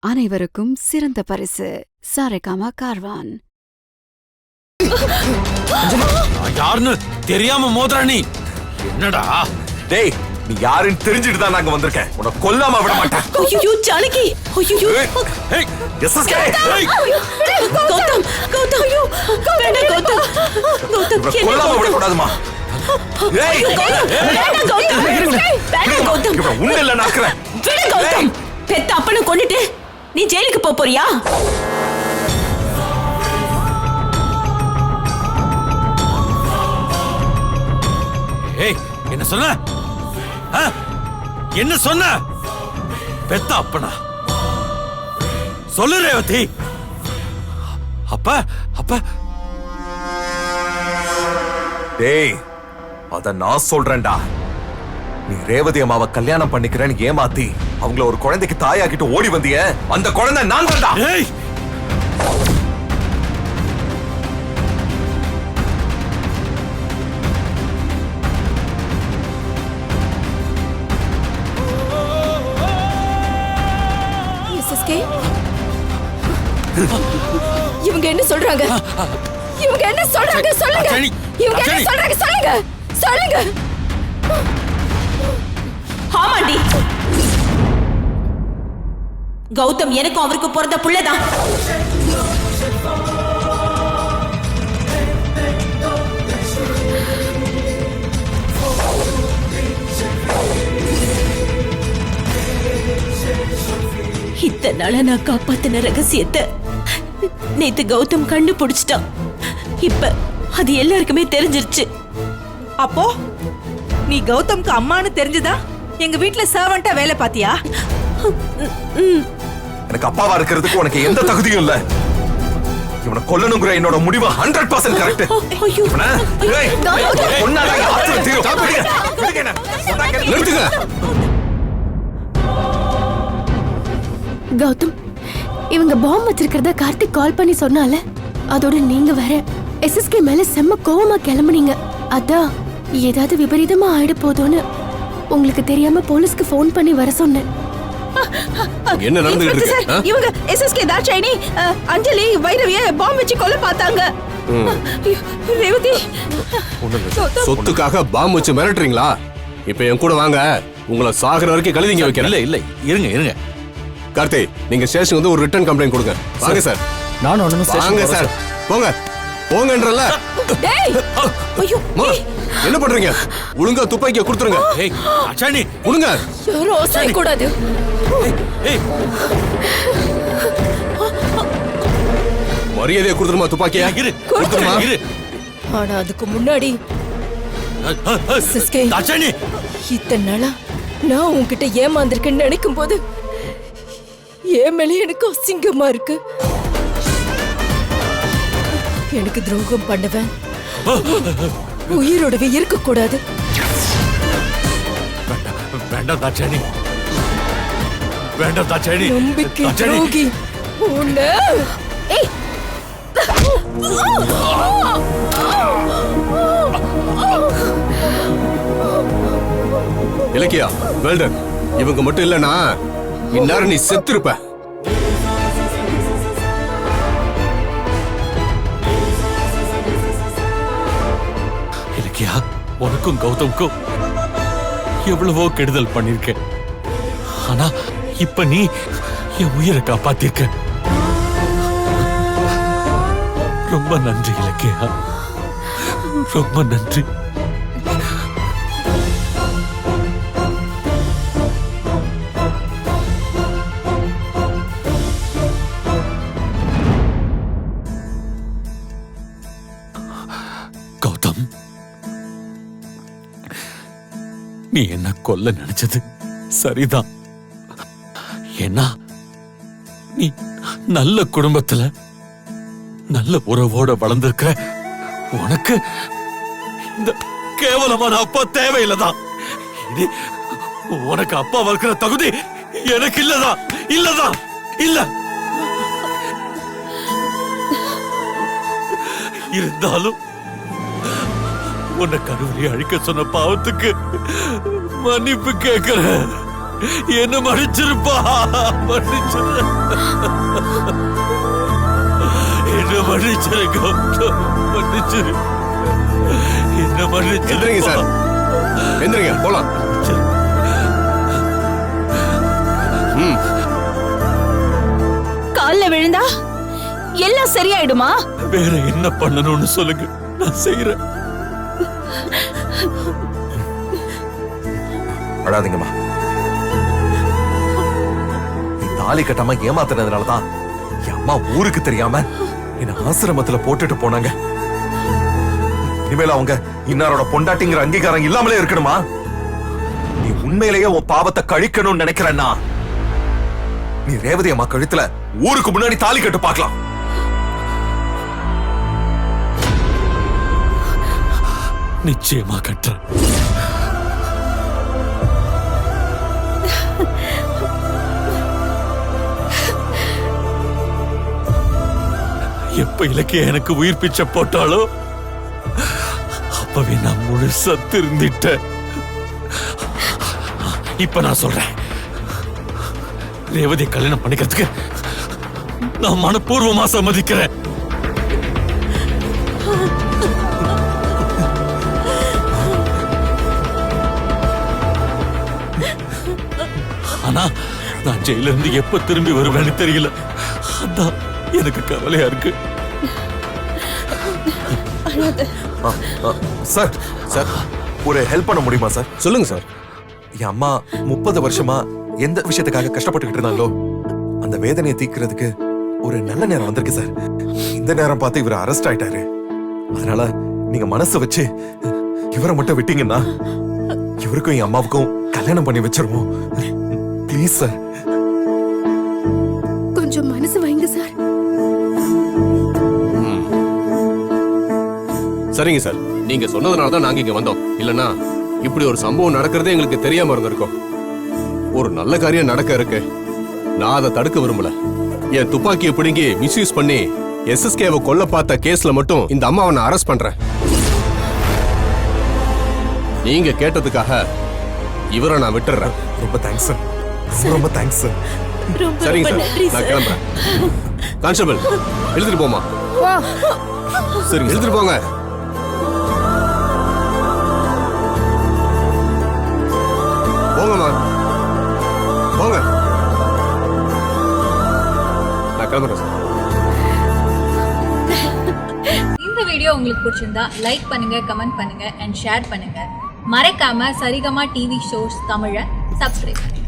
அனைவருக்கும் சிறந்த பரிசு சாரேகாமா கார்வான். யாருன்னு தெரியாம மோதுற நீ என்னடா? டேய், நீ யாருன்னு தெரிஞ்சிட்டு தான் நாங்க வந்திருக்கேன். உன்னை கொல்லாம விட மாட்டேன். ஐயோ ஜானகி, ஐயோ ஏய் எஸ்எஸ்கே, கௌதம், கௌதம், ஐயோ வேண்டாம் கௌதம், கௌதம் கொல்லாம விட கூடாதுமா. ஏய் வேண்டாம் கௌதம், வேண்டாம் கௌதம், உன்ன இல்ல நாக்குறேன். விடு கௌதம். பெத்த அப்பனை கொன்னுட்டு நீ ஜெயிலுக்கு போறியா? ஏய் என்ன சொன்ன? என்ன சொன்ன? பெத்த அப்பனா? சொல்லு ரேவதி. அப்ப அப்ப டேய், அத நான் சொல்றேன்டா. நீ ரேவதி அம்மாவை கல்யாணம் பண்ணிக்கிறேன்னு ஏமாத்தி அவங்கள ஒரு குழந்தைக்கு தாயாக்கிட்டு ஓடி வந்திய, அந்த குழந்தை நான் தான்டா. ஏய் எஸ்எஸ்கே, இவங்க என்ன சொல்றாங்க? இவங்க என்ன சொல்றாங்க? சொல்லுங்க. இவங்க என்ன சொல்றாங்க? சொல்லுங்க, சொல்லுங்க. ஆமாண்டி, கௌதம் எனக்கும் அவருக்கு பிறந்த புள்ளதான். இத்தனை நாளா நான் காப்பாத்தின ரகசியத்தை நேத்து கௌதம் கண்டுபிடிச்சிட்டான். இப்ப அது எல்லாருக்குமே தெரிஞ்சிருச்சு. அப்போ நீ கௌதம்க்கு அம்மான்னு தெரிஞ்சுதா எங்க வீட்ல சர்வெண்டா வேலை பாத்தியா? எனக்கு அப்பாவா இருக்கிறதுக்கு உனக்கு எந்த தகுதியும் இல்ல. இவனை கொல்லணுங்கிற என்னோட முடிவு 100% கரெக்ட். கௌதம், இவங்க பாம்பு வச்சிருக்கிறதா கார்த்திக் கால் பண்ணி சொன்னால, அதோட நீங்க வேற எஸ்எஸ்கே மேல செம்ம கோவமா கிளம்புனீங்க. அதான் ஏதாவது விபரீதமா ஆயிட போதோன்னு உங்களுக்கு தெரியாம போலீஸ்க்கு போன் பண்ணி வர சொன்னேன். என்ன நடந்துட்டு இருக்கு? இவங்க எஸ்எஸ்கே தாட்சாயினி, அஞ்சலி, வைரவிய பாம்பு வச்சு கொல்ல பார்த்தாங்க. ரேவதி, சொத்துக்காக பாம்பு வச்சு மிரட்டுறீங்களா? இப்ப என் கூட வாங்க, உங்களை சாகுற வரைக்கும் கழுதிங்க வைக்கிறேன். இல்ல இல்ல இருங்க இருங்க. கார்த்தி, நீங்க ஸ்டேஷன் வந்து ஒரு ரிட்டர்ன் கம்ப்ளைண்ட் கொடுங்க. வாங்க சார். நான் ஒண்ணும் வாங்க சார், போங்க போங்கன்றல. டேய், ஐயோ என்ன பண்றீங்க? ஒழுங்கா துப்பாக்கியை கொடுத்துருங்க. ஏய் அச்சானி கொடுங்க. யாரும் அவசர கூடாது. ஏய் மரியாதையை கொடுத்துருமா துப்பாக்கியா? இரு கொடுத்துருமா. இரு. ஆனா அதுக்கு முன்னாடி எஸ்எஸ்கே, அச்சானி இத்தனை நாளா நான் உன்கிட்ட ஏமாந்திருக்கேன்னு நினைக்கும் போது என் மேலே எனக்கு அசிங்கமா இருக்கு. எனக்கு துரோகம் பண்ணவன் உயிரோடவே இருக்க கூடாது. வேண்டாம் தாட்சாணி, வேண்டாம் தாட்சாணி. நம்பிக்கை துரோகி உன்னை. ஏய் இலக்கியா, வெல்டன். இவங்க மட்டும் இல்லனா இந்நேரம் நீ செத்துருப்ப. இலக்கியா, உனக்கும் கௌதம்க்கும் எவ்வளவோ கெடுதல் பண்ணிருக்க. ஆனா இப்ப நீ என் உயிரை காப்பாத்திருக்க. ரொம்ப நன்றி இலக்கியா, ரொம்ப நன்றி. கௌதம், நீ என்ன கொல்ல நினைச்சது சரிதான். ஏன்னா நீ நல்ல குடும்பத்துல நல்ல உறவோட வளர்ந்திருக்கிற. உனக்கு இந்த கேவலமான அப்பா தேவையில்லதான். இனி உனக்கு அப்பா வளர்க்கிற தகுதி எனக்கு இல்லதான், இல்லதான், இல்ல. இருந்தாலும் உன்னை கருவறை அழிக்க சொன்ன பாவத்துக்கு மன்னிப்பு கேட்கிறேன். என்ன மன்னிச்சிருப்பா, மன்னிச்சிரு. என்ன மன்னிச்சிரு கௌதம், மன்னிச்சிரு. என்ன மன்னிச்சிரு. எந்திரிங்க சார், எந்திரிங்க போலாம். கால்ல விழுந்தா எல்லாம் சரியாயிடுமா? வேற என்ன பண்ணணும்னு சொல்லுங்க, நான் செய்யறேன். அழாதீங்கம்மா. நீ தாலி கட்டாம ஏமாத்துனதுனாலதான் என் அம்மா ஊருக்கு தெரியாம என்ன ஆசிரமத்துல போட்டுட்டு போனாங்க. இனிமேல அவங்க இன்னாரோட பொண்டாட்டிங்கிற அங்கீகாரம் இல்லாமலே இருக்கணுமா? நீ உண்மையிலேயே உன் பாவத்தை கழிக்கணும்னு நினைக்கிறேன்னா நீ ரேவதி அம்மா கழுத்துல ஊருக்கு முன்னாடி தாலி கட்டு பார்க்கலாம். நிச்சயமா கட்டுறேன். எப்ப இலக்கிய எனக்கு உயிர் பிச்சை போட்டாலோ அப்பவே நான் முழுசா திருந்திட்டேன். இப்ப நான் சொல்றேன், ரேவதி கல்யாணம் பண்ணிக்கிறதுக்கு நான் மனப்பூர்வமா சம்மதிக்கிறேன். ஆனா நான் ஜெயில இருந்து எப்ப திரும்பி வருவேன்னு தெரியல. அதான் எனக்கு கவலையா இருக்கு. சார் சார் ஒரு ஹெல்ப் பண்ண முடியுமா சார்? சொல்லுங்க சார். என் அம்மா 30 வருஷமா எந்த விஷயத்துக்காக கஷ்டப்பட்டுக்கிட்டு இருந்தாங்களோ அந்த வேதனையை தீர்க்கிறதுக்கு ஒரு நல்ல நேரம் வந்திருக்கு சார். இந்த நேரம் பார்த்து இவர் அரெஸ்ட் ஆயிட்டாரு. அதனால நீங்க மனசு வச்சு இவரை மட்டும் விட்டீங்கன்னா இவருக்கும் என் அம்மாவுக்கும் கல்யாணம் பண்ணி வச்சிருவோம். Please sir. கொஞ்சம் மனசு வைங்க சார். சரிங்க சார், நீங்க சொன்னதுனால தான் நாங்க இங்க வந்தோம். இல்லனா இப்படி ஒரு சம்பவம் நடக்கிறதே எங்களுக்கு தெரியாம இருந்திருக்கும். ஒரு நல்ல காரியம் நடக்க இருக்கு, நான் அதை தடுக்க விரும்பல. என் துப்பாக்கியை பிடுங்கி மிஸ்யூஸ் பண்ணி எஸ்எஸ்கேவை கொல்ல பார்த்த கேஸ்ல மட்டும் இந்த அம்மாவை நான் அரெஸ்ட் பண்றேன். நீங்க கேட்டதுக்காக இவரை நான் விட்டுறேன். ரொம்ப தேங்க்ஸ் சார், ரொம்ப தேங்க்ஸ் சார். சரிங்க சார், நான் கிளம்புறேன். கான்ஸ்டபிள் எழுதிட்டு போமா. சரிங்க, எழுதிட்டு போங்க. போங்கம்மா, போங்க. நான் கிளம்புறேன் சார். இந்த வீடியோ உங்களுக்கு பிடிச்சிருந்தா லைக் பண்ணுங்க, கமெண்ட் பண்ணுங்க அண்ட் ஷேர் பண்ணுங்க. மறக்காம சரிகமா டிவி ஷோஸ் தமிழை சப்ஸ்கிரைப் பண்ணுங்க.